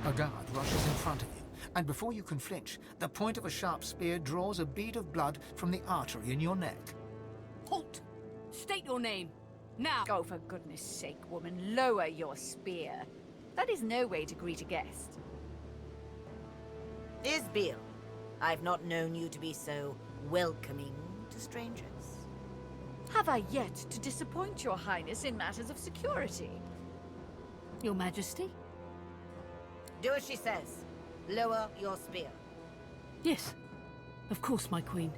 A guard rushes in front of you, and before you can flinch, the point of a sharp spear draws a bead of blood from the artery in your neck. Halt! State your name. Now! Oh, for goodness sake, woman, lower your spear. That is no way to greet a guest. Isbiel, I've not known you to be so welcoming to strangers. Have I yet to disappoint your highness in matters of security? Your Majesty? Do as she says. Lower your spear. Yes. Of course, my queen.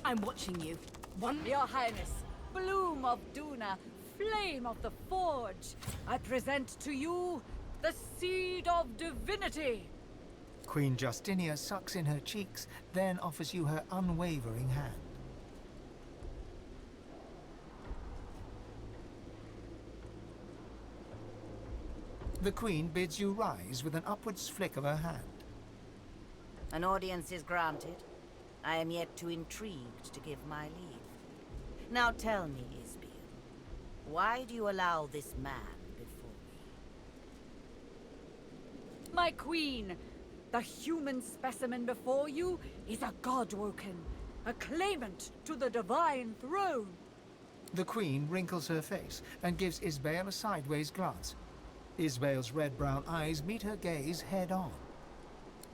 I'm watching you. Your highness, bloom of Duna, flame of the forge, I present to you the seed of divinity. Queen Justinia sucks in her cheeks, then offers you her unwavering hand. The Queen bids you rise with an upwards flick of her hand. An audience is granted. I am yet too intrigued to give my leave. Now tell me, Isbiel, why do you allow this man before me? My queen, the human specimen before you is a godwoken, a claimant to the divine throne. The Queen wrinkles her face and gives Isbael a sideways glance. Isbael's red-brown eyes meet her gaze head-on.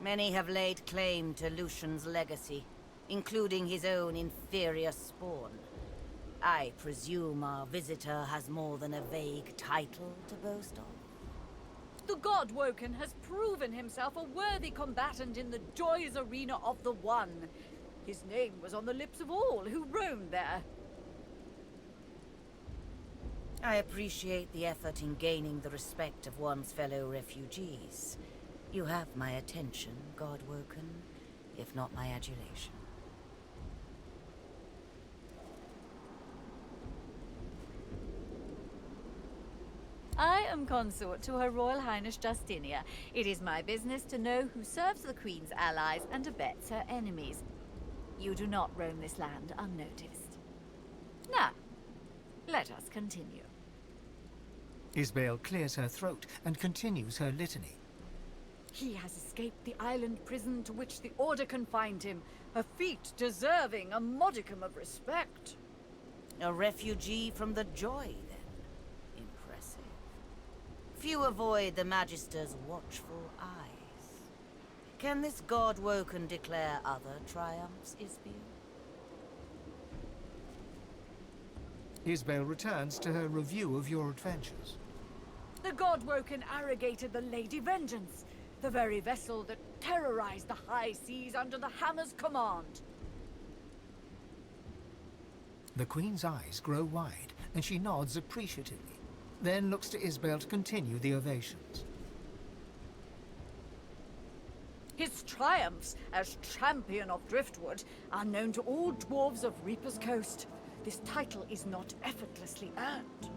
Many have laid claim to Lucian's legacy, including his own inferior spawn. I presume our visitor has more than a vague title to boast of. The Godwoken has proven himself a worthy combatant in the joyous arena of the One. His name was on the lips of all who roamed there. I appreciate the effort in gaining the respect of one's fellow refugees. You have my attention, Godwoken, if not my adulation. I am consort to Her Royal Highness Justinia. It is my business to know who serves the Queen's allies and abets her enemies. You do not roam this land unnoticed. Now, let us continue. Isbael clears her throat and continues her litany. He has escaped the island prison to which the Order confined him, a feat deserving a modicum of respect. A refugee from the Joy, then. Impressive. Few avoid the Magister's watchful eyes. Can this Godwoken declare other triumphs, Isbiel? Isbael returns to her review of your adventures. The Godwoken arrogated the Lady Vengeance, the very vessel that terrorized the high seas under the Hammer's command. The Queen's eyes grow wide, and she nods appreciatively, then looks to Isbael to continue the ovations. His triumphs as champion of Driftwood are known to all dwarves of Reaper's Coast. This title is not effortlessly earned.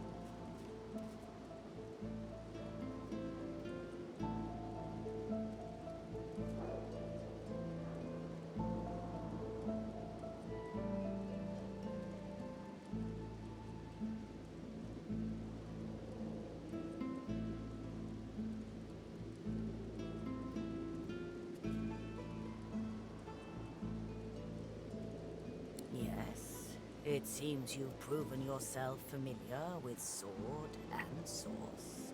It seems you've proven yourself familiar with sword and source.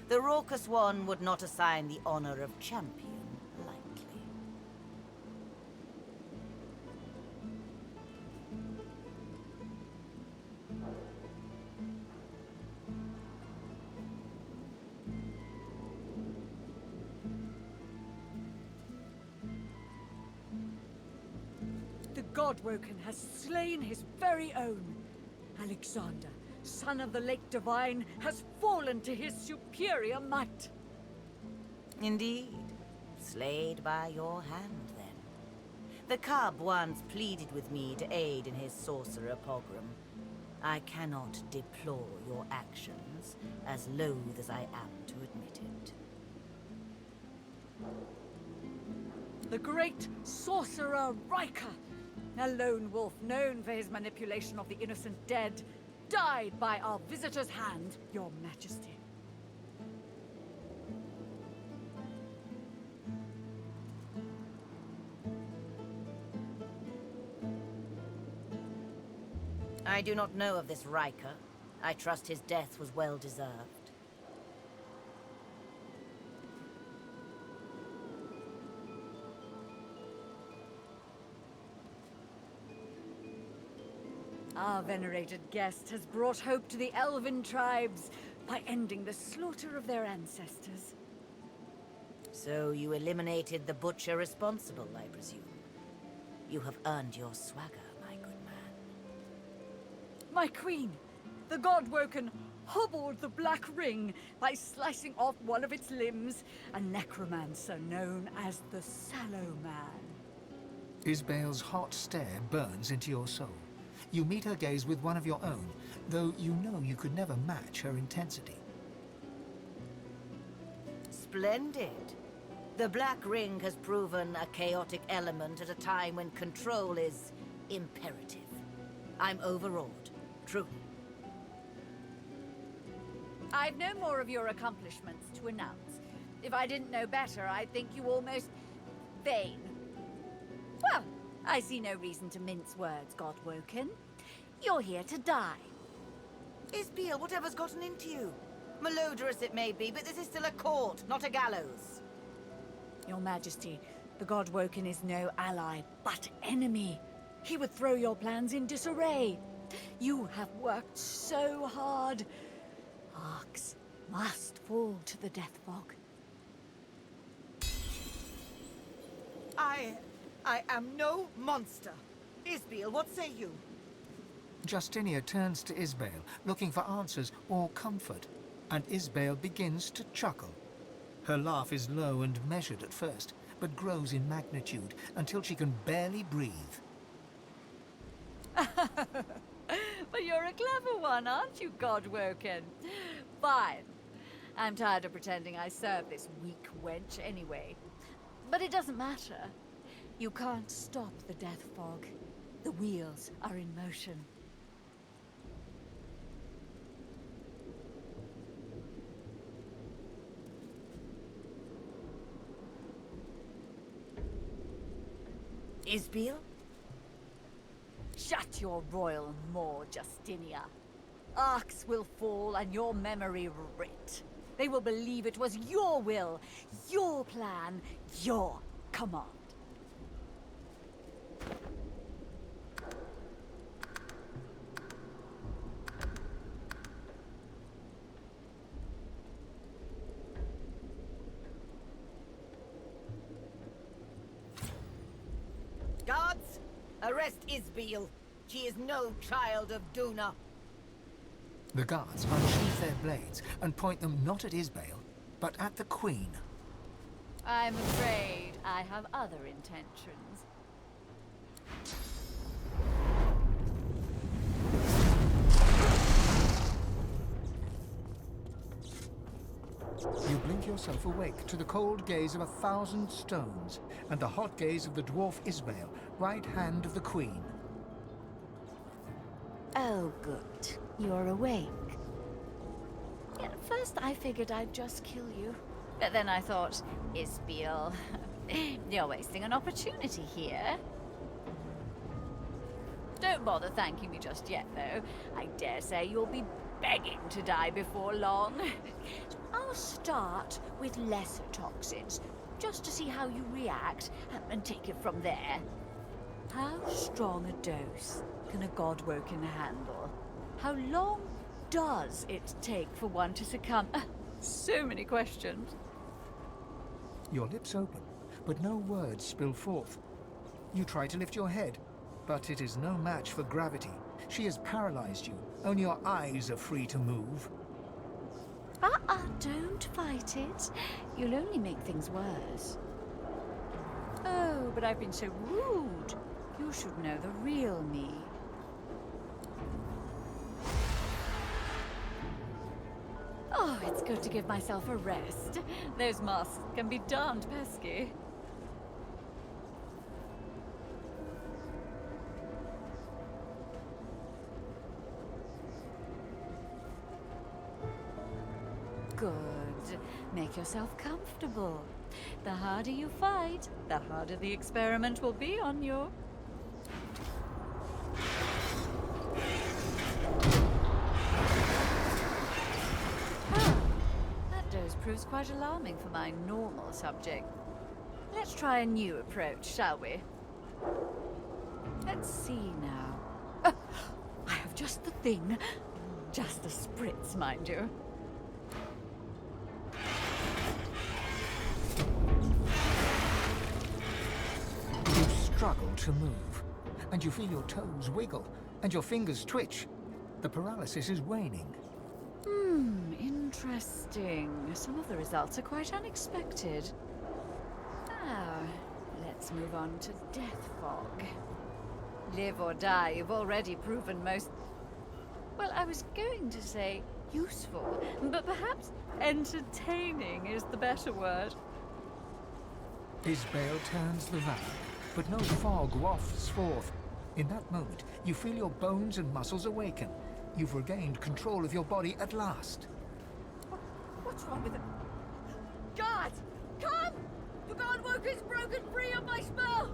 The raucous one would not assign the honor of champion lightly. The Godwoken has slain his very own. Alexander, son of the Lake Divine, has fallen to his superior might. Indeed. Slayed by your hand, then. The cub once pleaded with me to aid in his sorcerer pogrom. I cannot deplore your actions, as loath as I am to admit it. The great sorcerer Riker, A lone wolf known for his manipulation of the innocent dead, died by our visitor's hand, Your Majesty. I do not know of this Riker. I trust his death was well deserved. Our venerated guest has brought hope to the elven tribes by ending the slaughter of their ancestors. So you eliminated the butcher responsible, I presume. You have earned your swagger, my good man. My queen, the God-Woken, hobbled the Black Ring by slicing off one of its limbs, a necromancer known as the Sallow Man. Isbale's hot stare burns into your soul. You meet her gaze with one of your own, though you know you could never match her intensity. Splendid. The Black Ring has proven a chaotic element at a time when control is imperative. I'm overawed, truly. I've no more of your accomplishments to announce. If I didn't know better, I'd think you almost vain. Well, I see no reason to mince words, God-Woken. You're here to die. Isbeel, whatever's gotten into you? Malodorous it may be, but this is still a court, not a gallows. Your Majesty, the God-Woken is no ally, but enemy. He would throw your plans in disarray. You have worked so hard. Arcs must fall to the death fog. I am no monster. Isbeel, what say you? Justinia turns to Isbale, looking for answers or comfort, and Isbale begins to chuckle. Her laugh is low and measured at first, but grows in magnitude until she can barely breathe. But you're a clever one, aren't you, God-Woken? Fine. I'm tired of pretending I serve this weak wench anyway. But it doesn't matter. You can't stop the death fog. The wheels are in motion. Isbeel? Shut your royal maw, Justinia. Arcs will fall and your memory writ. They will believe it was your will, your plan, your command. Guards, arrest Isbeel. She is no child of Duna. The guards unsheath their blades and point them not at Isbale, but at the Queen. I'm afraid I have other intentions. You blink yourself awake to the cold gaze of 1,000 stones and the hot gaze of the dwarf Isbale, right hand of the Queen. Oh, good. You're awake. At first I figured I'd just kill you. But then I thought, Isbeel, you're wasting an opportunity here. Don't bother thanking me just yet, though. I dare say you'll be begging to die before long. I'll start with lesser toxins, just to see how you react, and take it from there. How strong a dose can a God-Woken handle? How long does it take for one to succumb? So many questions. Your lips open, but no words spill forth. You try to lift your head, but it is no match for gravity. She has paralyzed you. Only your eyes are free to move. Don't fight it. You'll only make things worse. Oh, but I've been so rude. You should know the real me. Oh, it's good to give myself a rest. Those masks can be darned pesky. Good. Make yourself comfortable. The harder you fight, the harder the experiment will be on you. That dose proves quite alarming for my normal subject. Let's try a new approach, shall we? Let's see now. I have just the thing. Just a spritz, mind you. You struggle to move, and you feel your toes wiggle, and your fingers twitch. The paralysis is waning. Interesting. Some of the results are quite unexpected. Now, let's move on to Death Fog. Live or die, you've already proven most... Well, I was going to say useful, but perhaps entertaining is the better word. Isbale turns the valve, but no fog wafts forth. In that moment, you feel your bones and muscles awaken. You've regained control of your body at last. What's wrong with him? Guards! Come! The God Woker's broken free of my spell!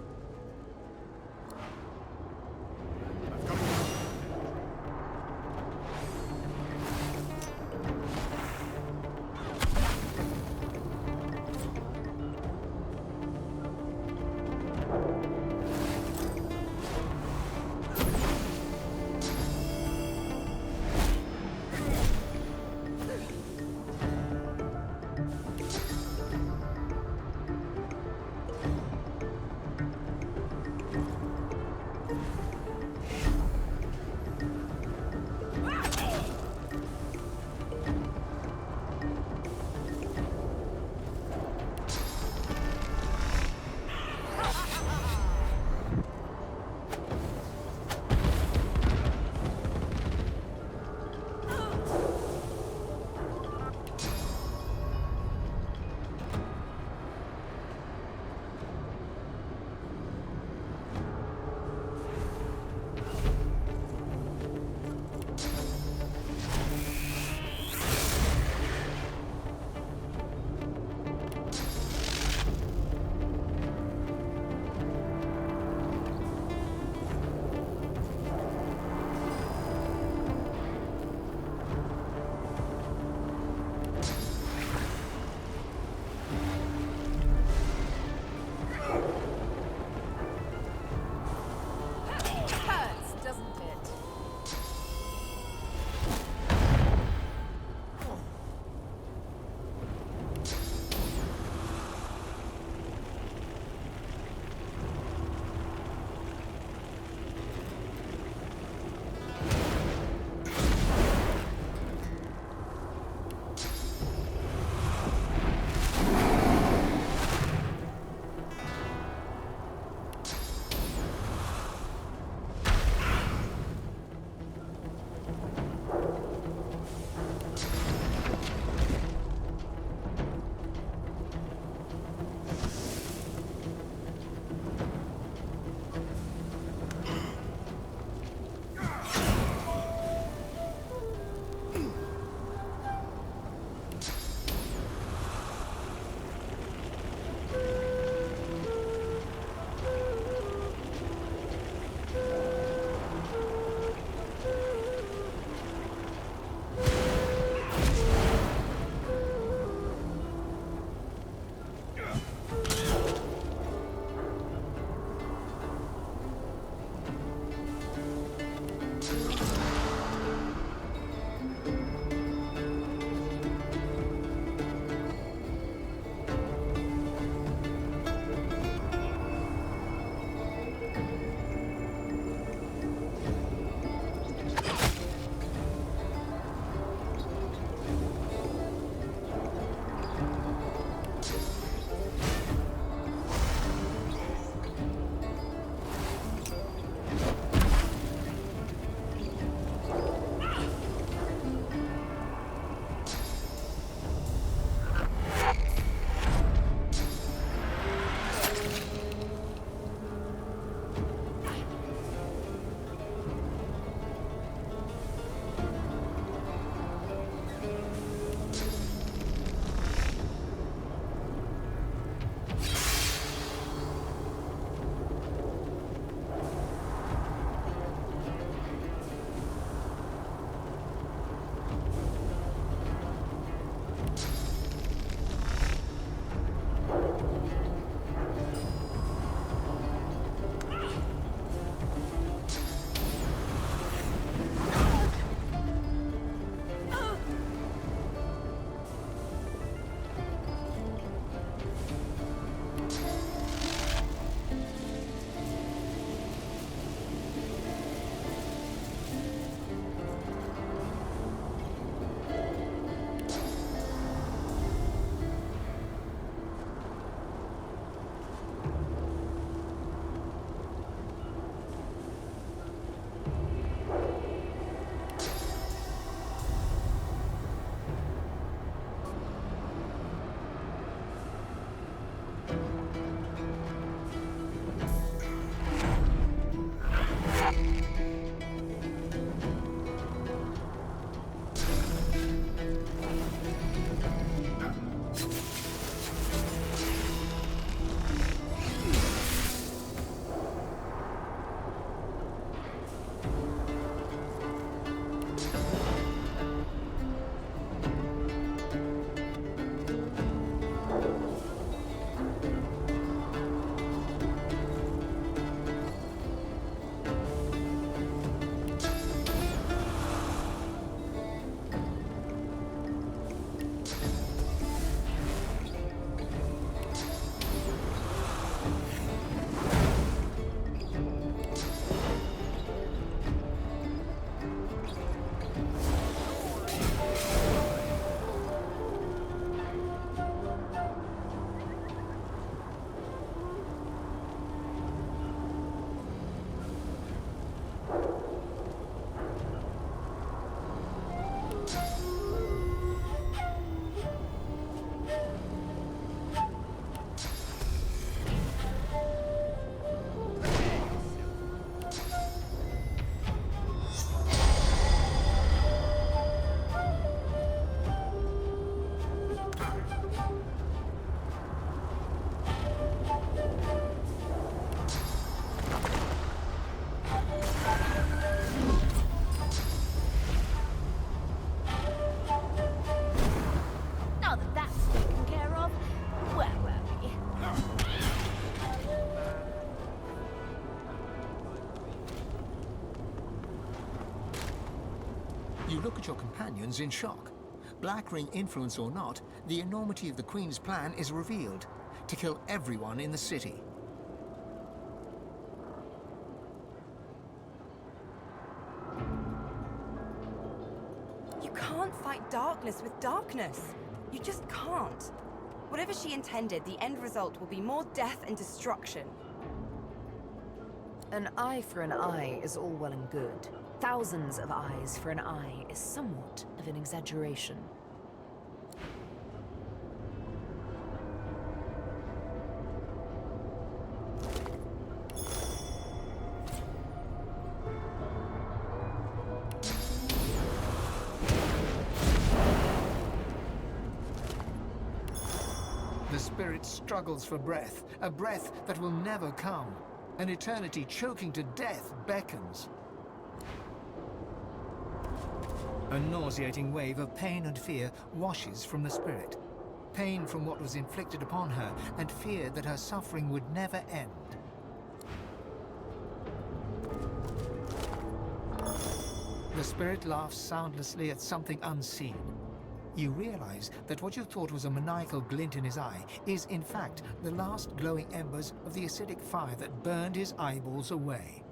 You look at your companions in shock. Black Ring influence or not, the enormity of the Queen's plan is revealed. To kill everyone in the city. You can't fight darkness with darkness. You just can't. Whatever she intended, the end result will be more death and destruction. An eye for an eye is all well and good. Thousands of eyes for an eye is somewhat of an exaggeration. The spirit struggles for breath, a breath that will never come. An eternity choking to death beckons. A nauseating wave of pain and fear washes from the spirit. Pain from what was inflicted upon her, and fear that her suffering would never end. The spirit laughs soundlessly at something unseen. You realize that what you thought was a maniacal glint in his eye is, in fact, the last glowing embers of the acidic fire that burned his eyeballs away.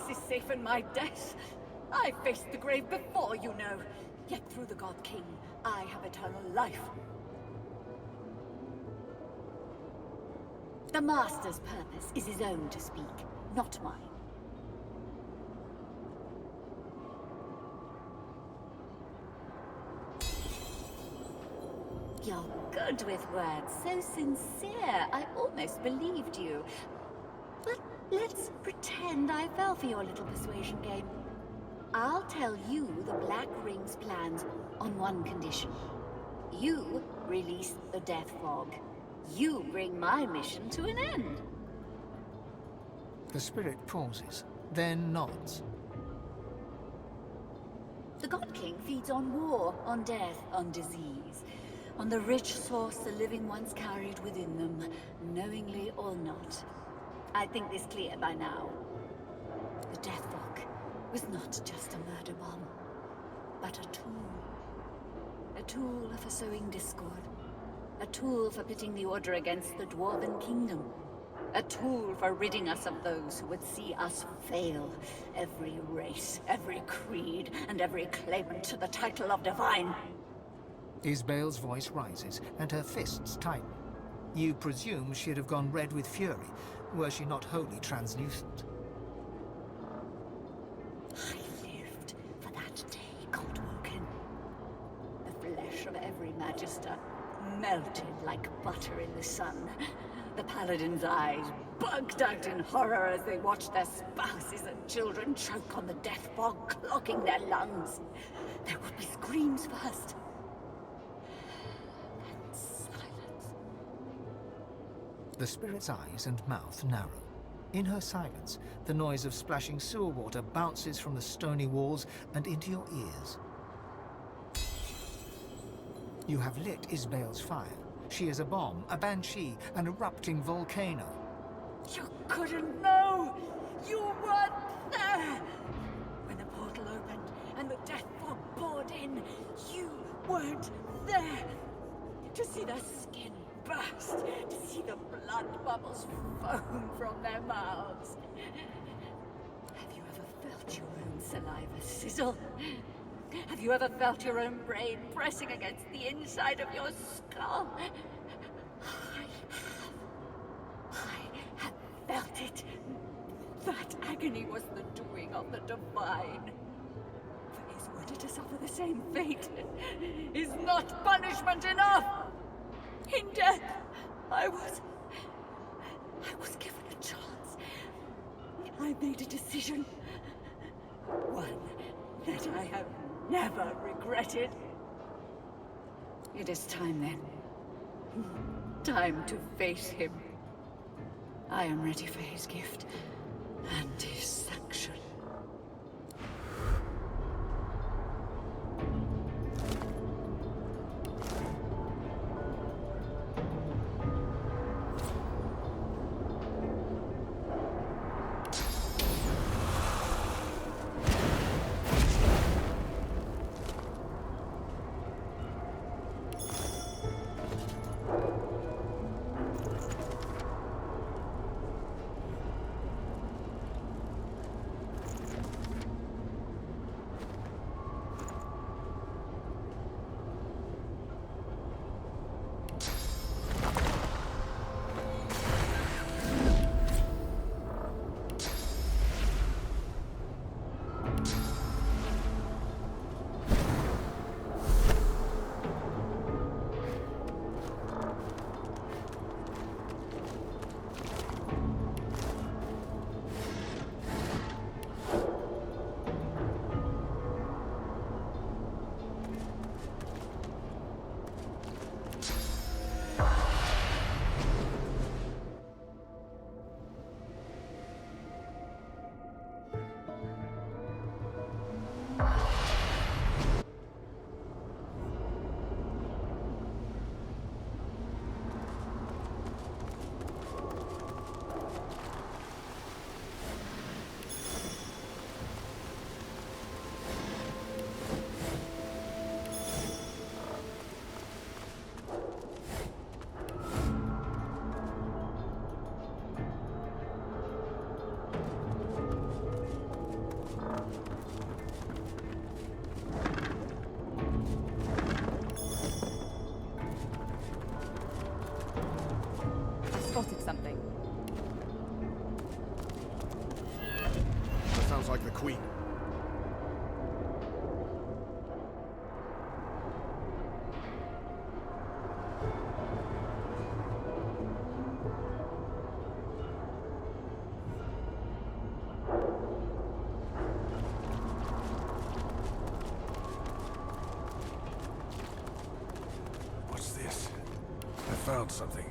Is safe in my death. I faced the grave before, you know. Yet through the God King, I have eternal life. The Master's purpose is his own to speak, not mine. You're good with words, so sincere. I almost believed you. But let's pretend I fell for your little persuasion game. I'll tell you the Black Ring's plans on one condition. You release the Death Fog. You bring my mission to an end. The spirit pauses, then nods. The God King feeds on war, on death, on disease. On the rich source the living ones carried within them, knowingly or not. I think this clear by now. The Death Fog was not just a murder bomb, but a tool. A tool for sowing discord. A tool for pitting the Order against the Dwarven Kingdom. A tool for ridding us of those who would see us fail. Every race, every creed, and every claimant to the title of Divine. Isbael's voice rises, and her fists tighten. You presume she'd have gone red with fury, were she not wholly translucent. I lived for that day, God-woken. The flesh of every Magister melted like butter in the sun. The Paladins' eyes bugged out in horror as they watched their spouses and children choke on the death fog, clogging their lungs. There would be screams first. Then silence. The spirit's eyes and mouth narrow. In her silence, the noise of splashing sewer water bounces from the stony walls and into your ears. You have lit Isbael's fire. She is a bomb, a banshee, an erupting volcano. You couldn't know! You weren't there! When the portal opened and the death fog poured in, you weren't there! To see their skin burst, to see the blood bubbles foam from their mouths. Have you ever felt your own saliva sizzle? Have you ever felt your own brain pressing against the inside of your skull? it. That agony was the doing of the Divine. For his order to suffer the same fate is not punishment enough. In death, I was given a chance. I made a decision. One that I have never regretted. It is time then. Time to face him. I am ready for his gift and his sanction. Spotted something. That sounds like the Queen. What's this? I found something.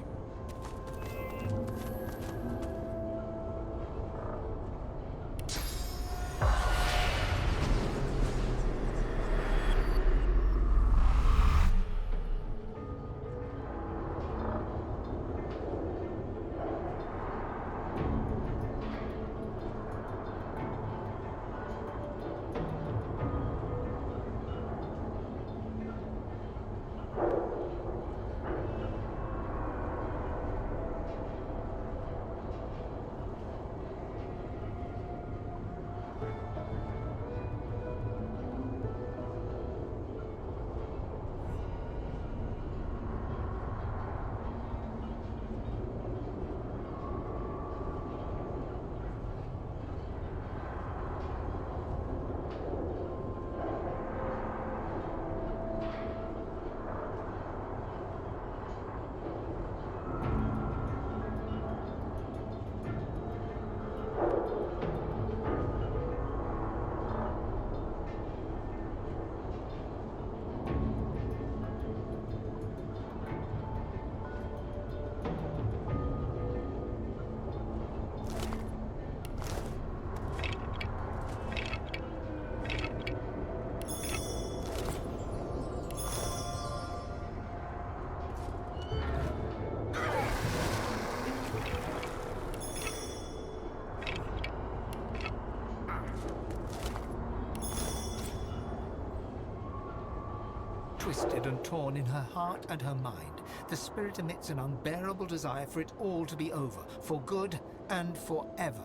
Twisted and torn in her heart and her mind, the spirit emits an unbearable desire for it all to be over, for good and forever.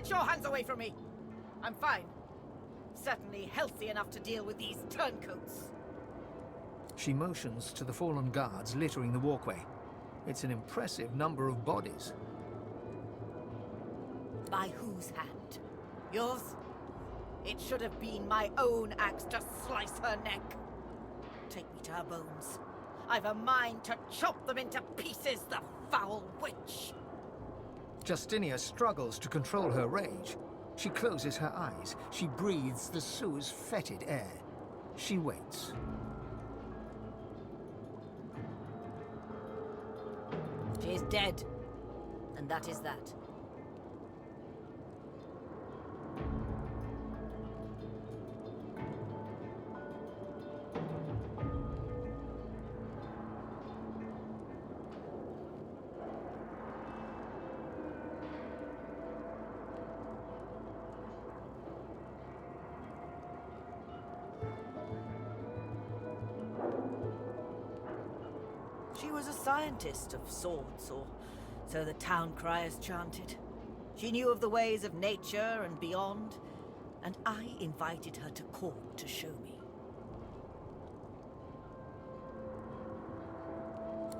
Get your hands away from me! I'm fine. Certainly healthy enough to deal with these turncoats. She motions to the fallen guards littering the walkway. It's an impressive number of bodies. By whose hand? Yours? It should have been my own axe to slice her neck. Take me to her bones. I've a mind to chop them into pieces, the foul witch! Justinia struggles to control her rage. She closes her eyes. She breathes the Sue's fetid air. She waits. She is dead. And that is that. She was a scientist of sorts, or so the town criers chanted. She knew of the ways of nature and beyond, and I invited her to court to show me.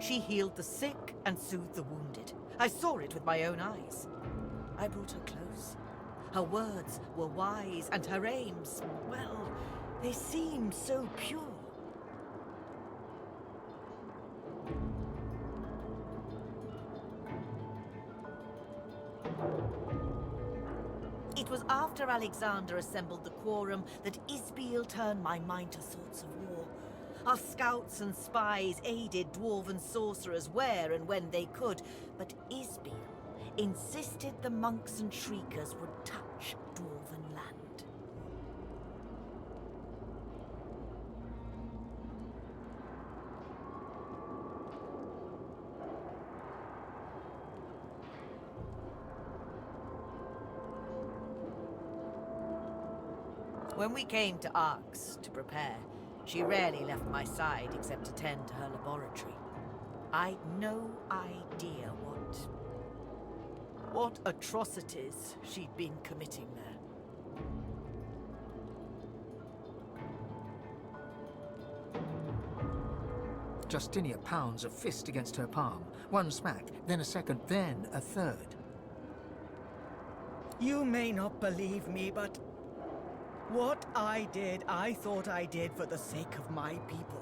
She healed the sick and soothed the wounded. I saw it with my own eyes. I brought her close. Her words were wise, and her aims, well, they seemed so pure. It was after Alexander assembled the quorum that Isbiel turned my mind to thoughts of war. Our scouts and spies aided dwarven sorcerers where and when they could, but Isbiel insisted the monks and shriekers would touch dwarven land. When we came to Arx to prepare, she rarely left my side except to tend to her laboratory. I'd no idea what atrocities she'd been committing there. Justinia pounds a fist against her palm. One smack, then a second, then a third. You may not believe me, but what I did, I thought I did for the sake of my people.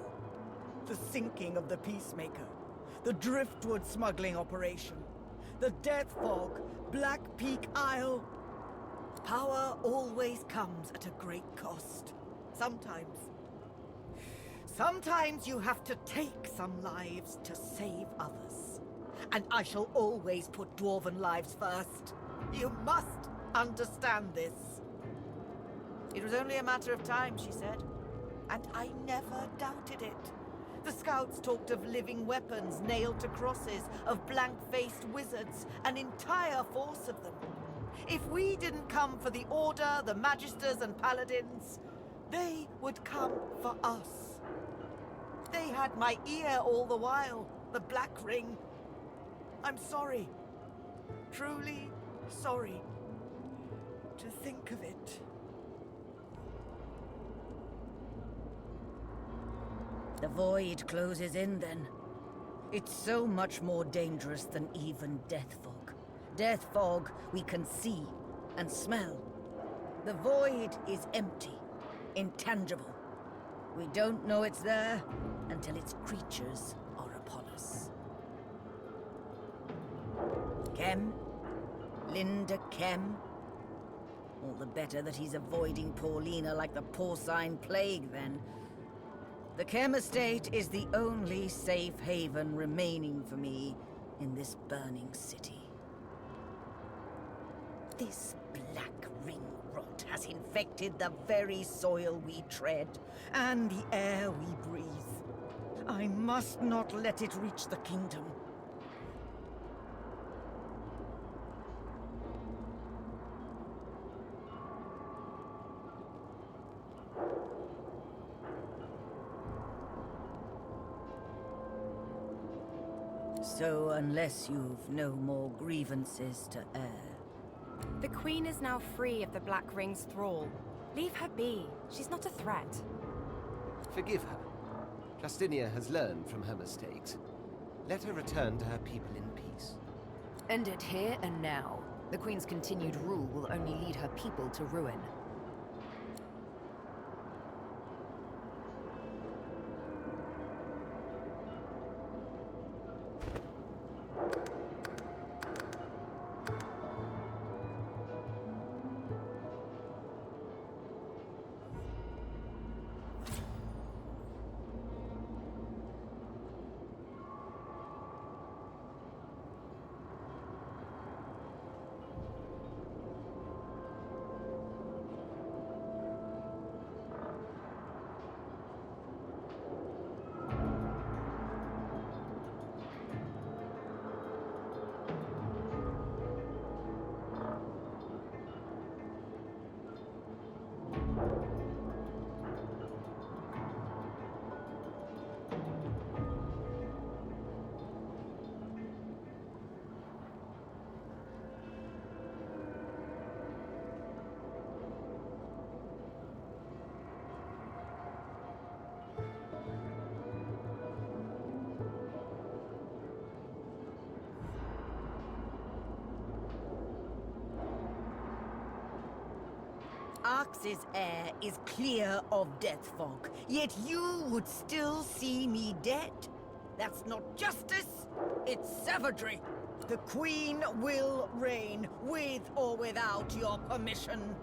The sinking of the Peacemaker, the Driftwood smuggling operation, the Death Fog, Black Peak Isle. Power always comes at a great cost. Sometimes you have to take some lives to save others. And I shall always put dwarven lives first. You must understand this. It was only a matter of time, she said. And I never doubted it. The scouts talked of living weapons nailed to crosses, of blank-faced wizards, an entire force of them. If we didn't come for the Order, the Magisters and Paladins, they would come for us. They had my ear all the while, the Black Ring. I'm sorry. Truly sorry. To think of it. The void closes in then. It's so much more dangerous than even Death Fog. Death Fog we can see and smell. The void is empty, intangible. We don't know it's there until its creatures are upon us. Kem? Linda Kem? All the better that he's avoiding Paulina like the porcine plague then. The Kem estate is the only safe haven remaining for me in this burning city. This Black Ring rot has infected the very soil we tread and the air we breathe. I must not let it reach the kingdom. So, unless you've no more grievances to air... The Queen is now free of the Black Ring's thrall. Leave her be. She's not a threat. Forgive her. Justinia has learned from her mistakes. Let her return to her people in peace. End it here and now. The Queen's continued rule will only lead her people to ruin. Arx's air is clear of death fog, yet you would still see me dead. That's not justice, it's savagery. The Queen will reign, with or without your permission.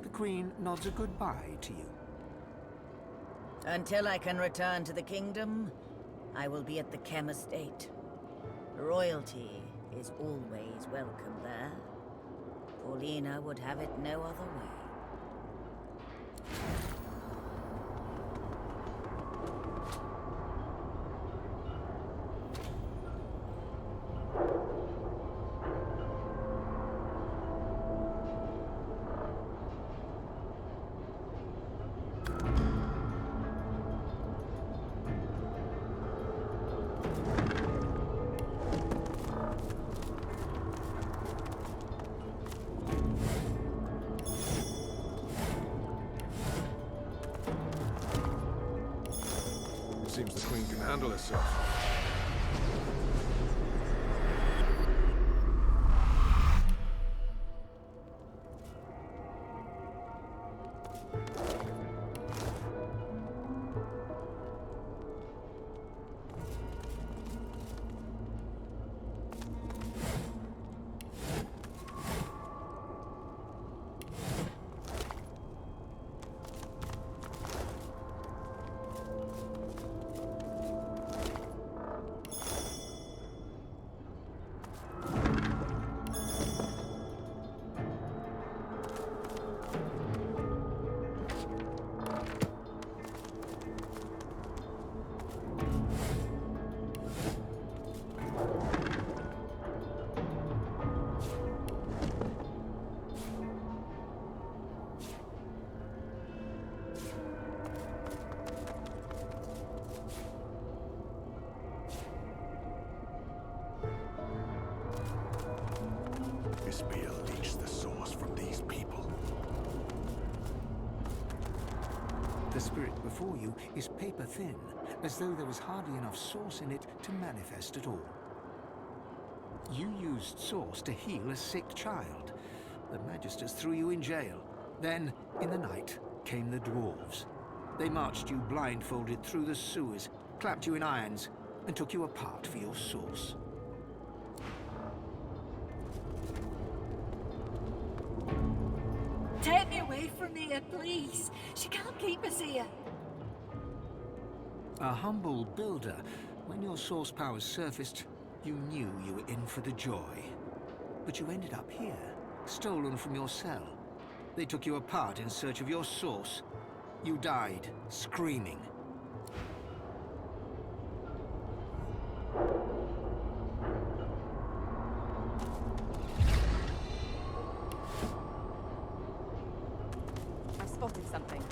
The Queen nods a goodbye to you. Until I can return to the kingdom, I will be at the Chem Estate. Royalty is always welcome there. Paulina would have it no other way. Seems the Queen can handle herself. Isbeel leached the source from these people? The spirit before you is paper thin, as though there was hardly enough source in it to manifest at all. You used source to heal a sick child. The Magisters threw you in jail. Then, in the night, came the dwarves. They marched you blindfolded through the sewers, clapped you in irons, and took you apart for your source. Take me away from here, please. She can't keep us here. A humble builder, when your source powers surfaced, you knew you were in for the joy. But you ended up here, stolen from your cell. They took you apart in search of your source. You died, screaming. I've spotted something.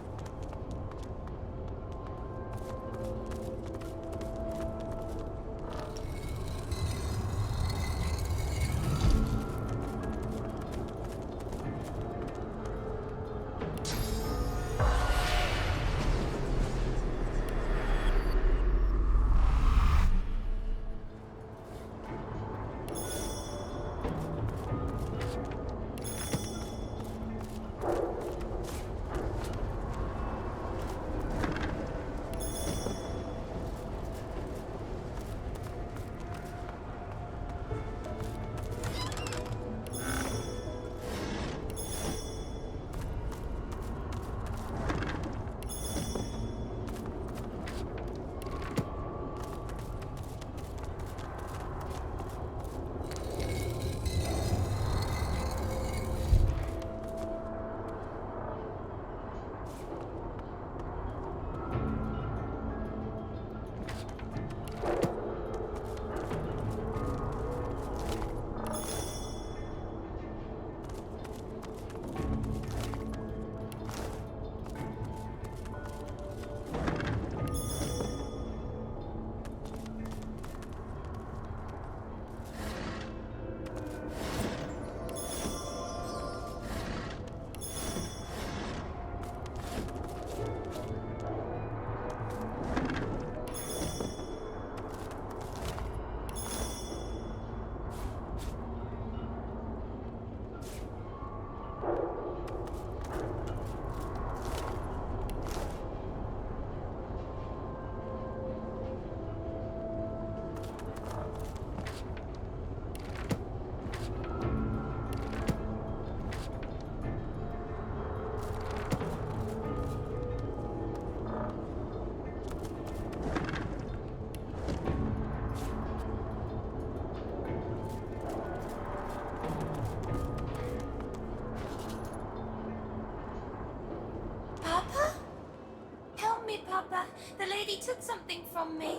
Papa. The lady took something from me.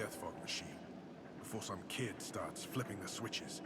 death fog machine before some kid starts flipping the switches.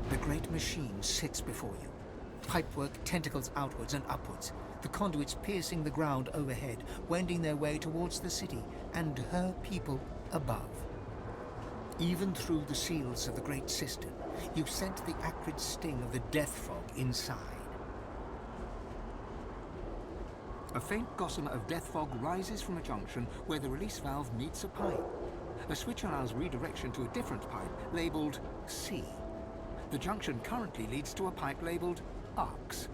The great machine sits before you. Pipework tentacles outwards and upwards, the conduits piercing the ground overhead, wending their way towards the city and her people above. Even through the seals of the Great Cistern, you scent the acrid sting of the death fog inside. A faint gossamer of death fog rises from a junction where the release valve meets a pipe. A switch allows redirection to a different pipe, labelled C. The junction currently leads to a pipe labelled Arcs.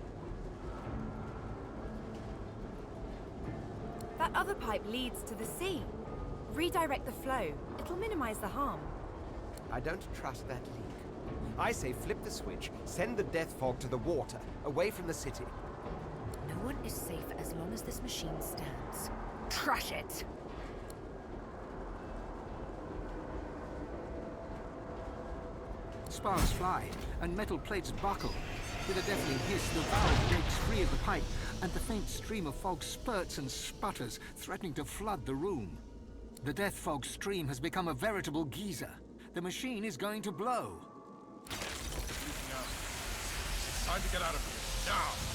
That other pipe leads to the sea. Redirect the flow. It'll minimize the harm. I don't trust that leak. I say flip the switch, send the death fog to the water, away from the city. No one is safe as long as this machine stands. Trash it! Sparks fly, and metal plates buckle. With a deafening hiss, the valve breaks free of the pipe, and the faint stream of fog spurts and sputters, threatening to flood the room. The death fog stream has become a veritable geyser. The machine is going to blow. Time to get out of here, now!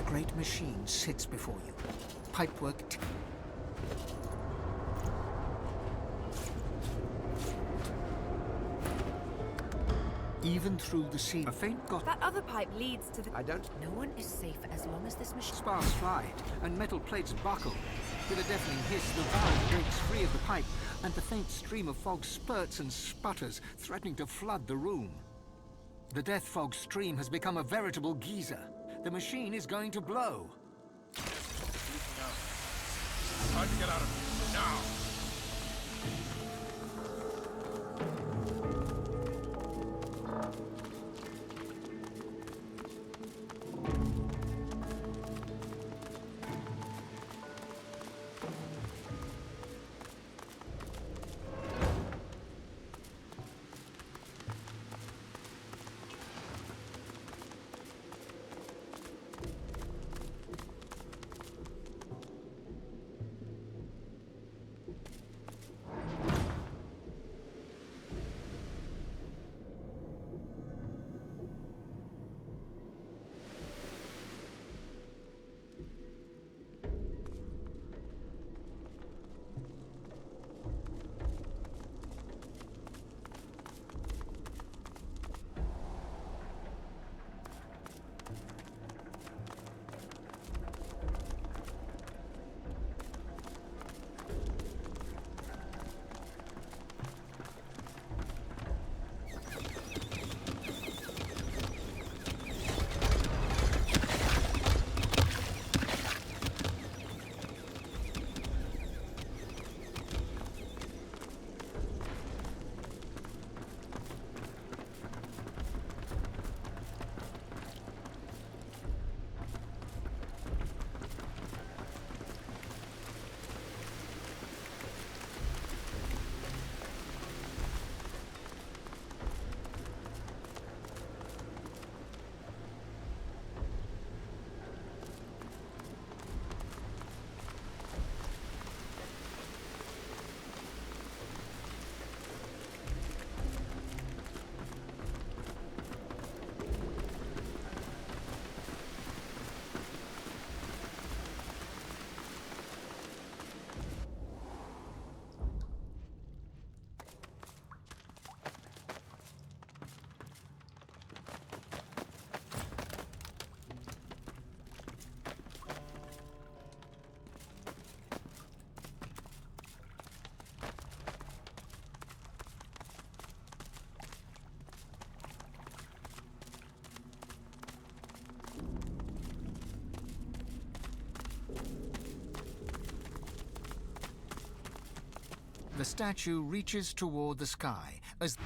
The great machine sits before you. Pipework. Even through the sea, a faint got. That other pipe leads to the... I don't... No one is safe as long as this machine... Sparks fly, and metal plates buckle. With a deafening hiss, the valve breaks free of the pipe, and the faint stream of fog spurts and sputters, threatening to flood the room. The death fog stream has become a veritable geyser. The machine is going to blow. Time to get out of here. Now! The statue reaches toward the sky as...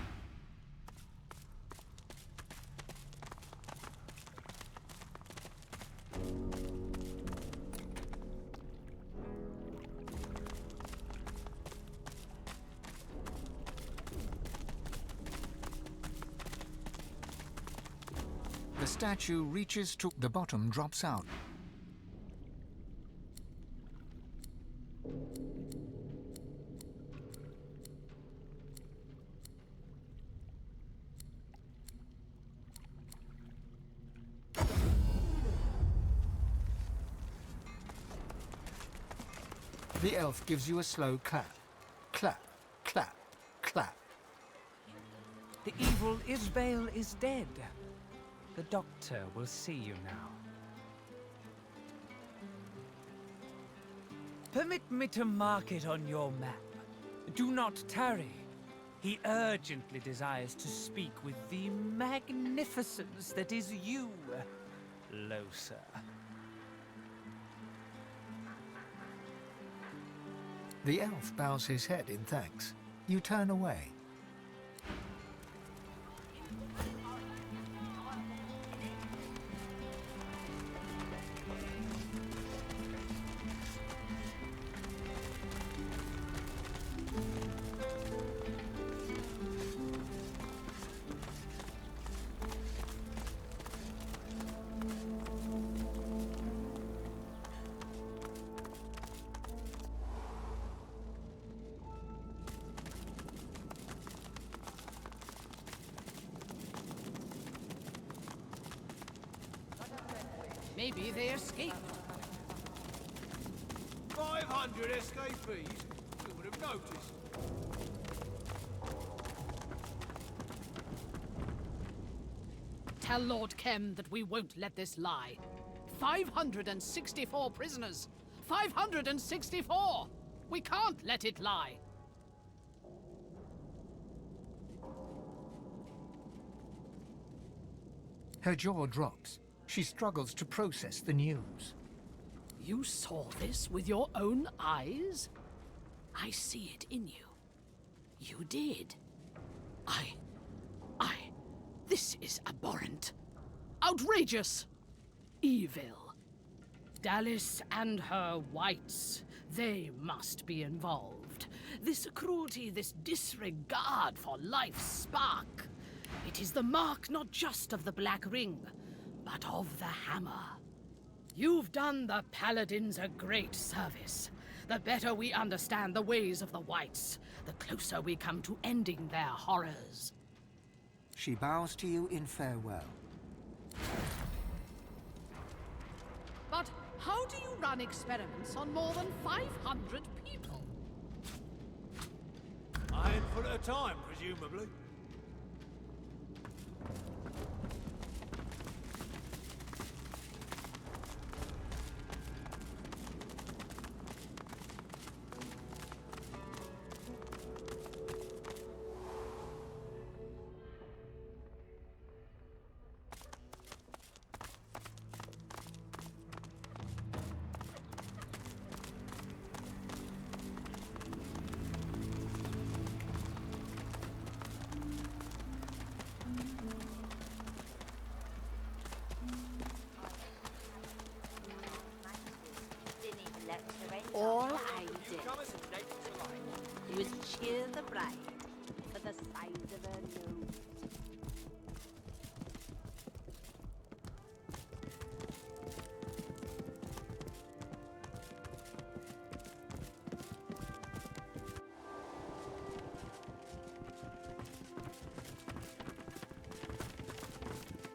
The statue reaches to... The bottom drops out. The elf gives you a slow clap. Clap, clap, clap. The evil Isbale is dead. The doctor will see you now. Permit me to mark it on your map. Do not tarry. He urgently desires to speak with the magnificence that is you, Losa. The elf bows his head in thanks. You turn away. Maybe they escaped. 500 escapees? Who would have noticed? Tell Lord Kem that we won't let this lie. 564 prisoners! 564! We can't let it lie! Her jaw drops. She struggles to process the news. You saw this with your own eyes? I see it in you. You did. This is abhorrent. Outrageous. Evil. Dallas and her whites, they must be involved. This cruelty, this disregard for life's spark. It is the mark not just of the Black Ring, but of the Hammer. You've done the Paladins a great service. The better we understand the ways of the whites, the closer we come to ending their horrors. She bows to you in farewell. But how do you run experiments on more than 500 people? A handful at a time, presumably. All I did was cheer the bride for the size of her nose.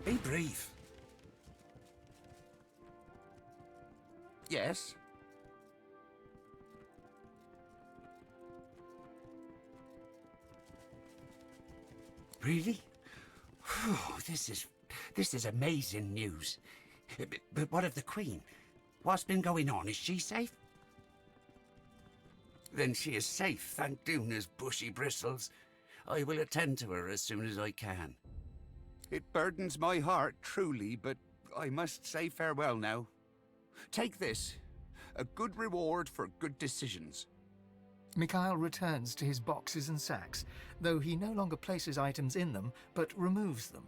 Be brief. Yes? Really? Whew, this is amazing news. But what of the Queen? What's been going on? Is she safe? Then she is safe, thank Duna's bushy bristles. I will attend to her as soon as I can. It burdens my heart, truly, but I must say farewell now. Take this. A good reward for good decisions. Mikhail returns to his boxes and sacks, though he no longer places items in them, but removes them.